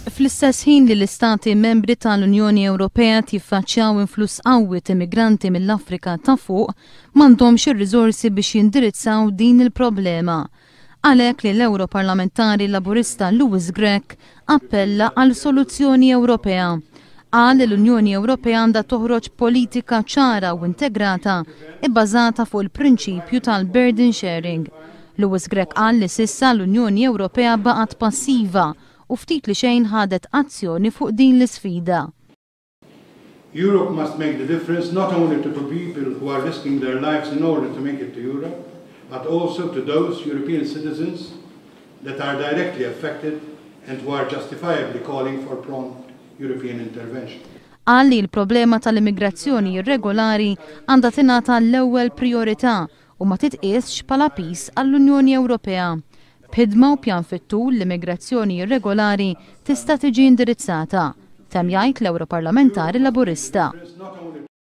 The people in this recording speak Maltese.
Fl-istess ħin li l-istati membri tal-Unjoni Ewropea tiffaċċjaw influss qawwi ta' immigranti mill-Afrika ta' fuq m'għandhomx ir-riżorsi biex jindirizzaw din il-problema. Għalhekk li l-Ewroparlamentari Laburista Louis Grech appella għal soluzzjoni Ewropea. Qal li l-Unjoni Ewropea għandha toħroġ politika ċara u integrata bbażata fuq il-prinċipju tal-burden sharing. Louis Grech qal li s'issa l-Unjoni Ewropea baqgħet passiva u ftit li xejn ħadet azzjoni fuq din l-isfida. Europe must make the difference not only to the people who are risking their lives in order to make it to Europe, but also to those European citizens that are directly affected and who are justifiably calling for prompt European intervention. Qal li l-problema tal-immigrazzjoni irregolari għandha tingħata l-ewwel priorità u ma titqiesx bħala pis għall-Unjoni Ewropea. B'ħidma u pjan fit-tul l-immigrazzjoni irregolari tista' tiġi indirizzata, temm jgħid l-Ewroparlamentari Laburista.